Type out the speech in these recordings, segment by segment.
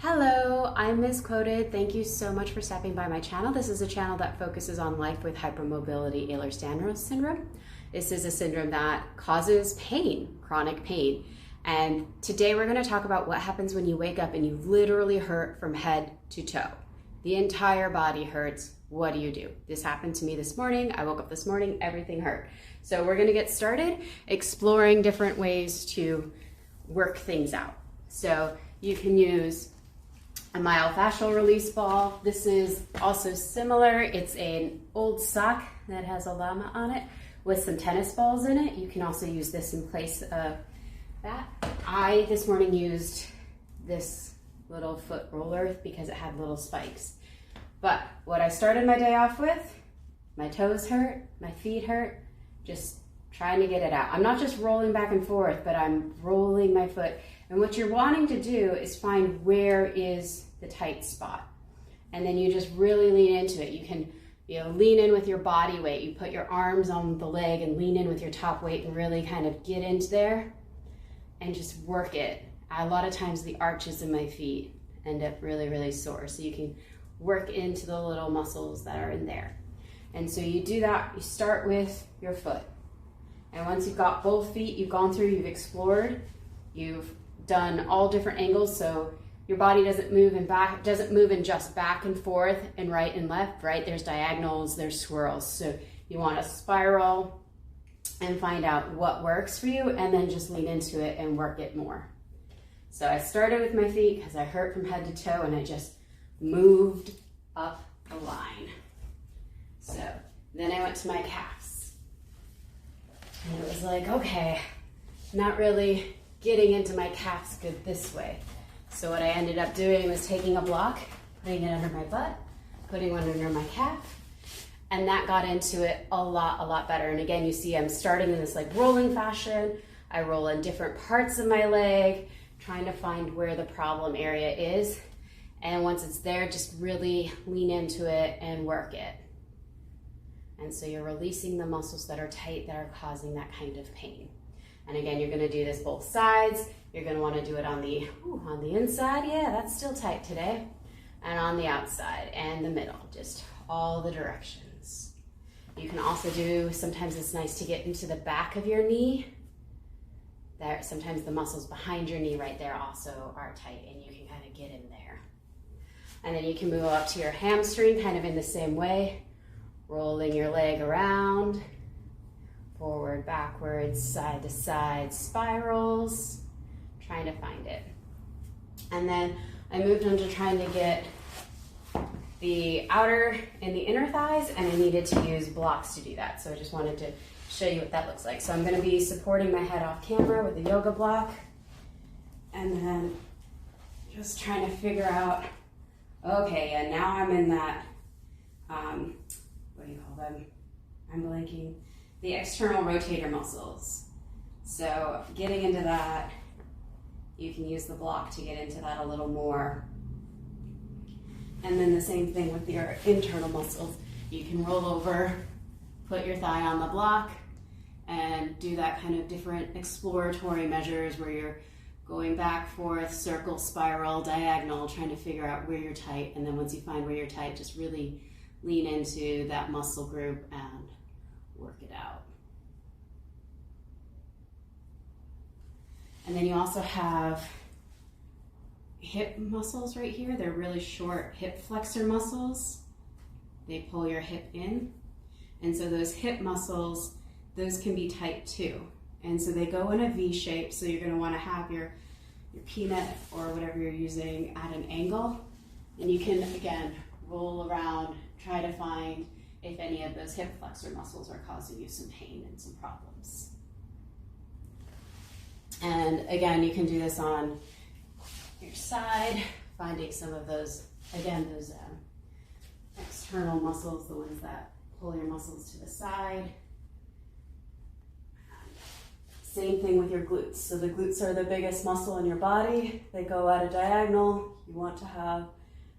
Hello, I'm Ms. Quoted. Thank you so much for stopping by my channel. This is a channel that focuses on life with hypermobility Ehlers-Danlos syndrome. This is a syndrome that causes pain, chronic pain. And today we're going to talk about what happens when you wake up and you literally hurt from head to toe. The entire body hurts. What do you do? This happened to me this morning. I woke up this morning, everything hurt. So we're going to get started exploring different ways to work things out. So you can use a myofascial release ball. This is also similar. It's an old sock that has a llama on it with some tennis balls in it. You can also use this in place of that. I this morning used this little foot roller because it had little spikes. But what I started my day off with, my toes hurt, my feet hurt, just trying to get it out. I'm not just rolling back and forth, but I'm rolling my foot. And what you're wanting to do is find where is the tight spot. And then you just really lean into it. You can lean in with your body weight. You put your arms on the leg and lean in with your top weight and really kind of get into there and just work it. A lot of times the arches in my feet end up really, really sore. So you can work into the little muscles that are in there. And so you do that, you start with your foot. And once you've got both feet, you've gone through, you've explored, you've done all different angles, so your body doesn't move in just back and forth and right and left, right? There's diagonals, there's swirls. So you want to spiral and find out what works for you and then just lean into it and work it more. So I started with my feet because I hurt from head to toe and I just moved up the line. So then I went to my calves. And it was like, okay, not really getting into my calves good this way. So what I ended up doing was taking a block, putting it under my butt, putting one under my calf, and that got into it a lot better. And again, you see I'm starting in this like rolling fashion. I roll in different parts of my leg, trying to find where the problem area is. And once it's there, just really lean into it and work it. And so you're releasing the muscles that are tight that are causing that kind of pain. And again, you're gonna do this both sides. You're gonna wanna do it on the inside. Yeah, that's still tight today. And on the outside and the middle, just all the directions. You can also do, sometimes it's nice to get into the back of your knee. There, sometimes the muscles behind your knee right there also are tight and you can kind of get in there. And then you can move up to your hamstring kind of in the same way. Rolling your leg around, forward, backwards, side to side spirals, trying to find it. And then I moved on to trying to get the outer and the inner thighs, and I needed to use blocks to do that. So I just wanted to show you what that looks like. So I'm gonna be supporting my head off camera with the yoga block, and then just trying to figure out, okay, and now I'm in that, what do you call them? I'm blanking. The external rotator muscles. So getting into that, you can use the block to get into that a little more. And then the same thing with your internal muscles. You can roll over, put your thigh on the block, and do that kind of different exploratory measures where you're going back, forth, circle, spiral, diagonal, trying to figure out where you're tight. And then once you find where you're tight, just really lean into that muscle group and work it out. And then you also have hip muscles right here. They're really short hip flexor muscles. They pull your hip in. And so those hip muscles, those can be tight too. And so they go in a V shape. So you're gonna wanna have your peanut or whatever you're using at an angle. And you can, again, roll around, try to find if any of those hip flexor muscles are causing you some pain and some problems. And again, you can do this on your side, finding some of those, again, those external muscles, the ones that pull your muscles to the side. Same thing with your glutes. So the glutes are the biggest muscle in your body. They go at a diagonal. You want to have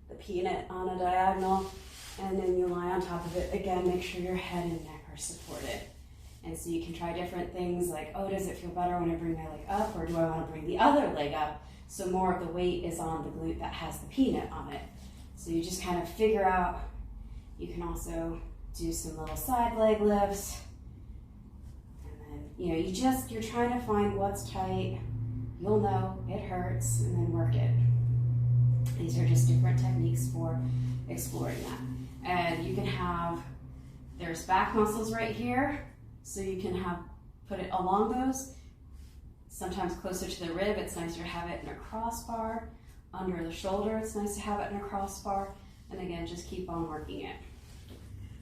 the peanut on a diagonal, and then you lie on top of it. Again, make sure your head and neck are supported. And so you can try different things like, oh, does it feel better when I bring my leg up, or do I want to bring the other leg up So more of the weight is on the glute that has the peanut on it. So you just kind of figure out, you can also do some little side leg lifts. And then, you know, you're trying to find what's tight. You'll know it hurts, and then work it. These are just different techniques for exploring that. And you can have, there's back muscles right here, so you can put it along those. Sometimes closer to the rib, it's nicer to have it in a crossbar. Under the shoulder, it's nice to have it in a crossbar. And again, just keep on working it.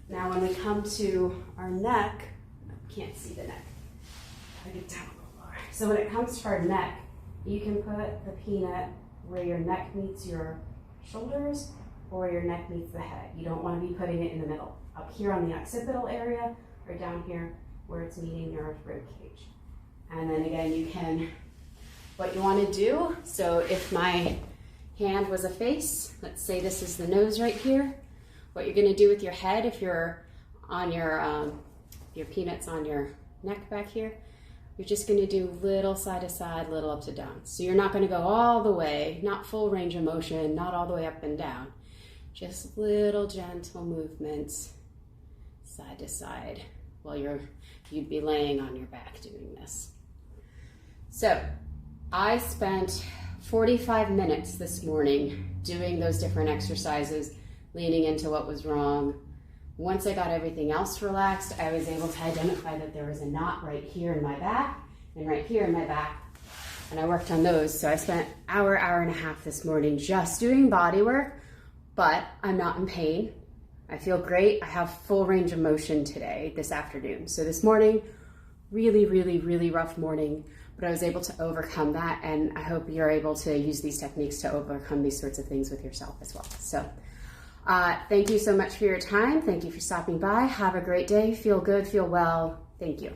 Now when we come to our neck, I can't see the neck. Gotta get down a little lower. So when it comes to our neck, you can put the peanut where your neck meets your shoulders or where your neck meets the head. You don't want to be putting it in the middle. Up here on the occipital area or down here where it's meeting your rib cage. And then again, you can, what you want to do, so if my hand was a face, let's say this is the nose right here, what you're going to do with your head, if you're on your peanut's on your neck back here, you're just going to do little side to side, little up to down. So you're not going to go all the way, not full range of motion, not all the way up and down. Just little gentle movements side to side while you'd be laying on your back doing this. So I spent 45 minutes this morning doing those different exercises, leaning into what was wrong. Once I got everything else relaxed, I was able to identify that there was a knot right here in my back and right here in my back, and I worked on those. So I spent an hour and a half this morning just doing body work, but I'm not in pain. I feel great. I have full range of motion today, this afternoon. So this morning, really, really, really rough morning, but I was able to overcome that, and I hope you're able to use these techniques to overcome these sorts of things with yourself as well. So thank you so much for your time. Thank you for stopping by. Have a great day. Feel good, feel well. Thank you.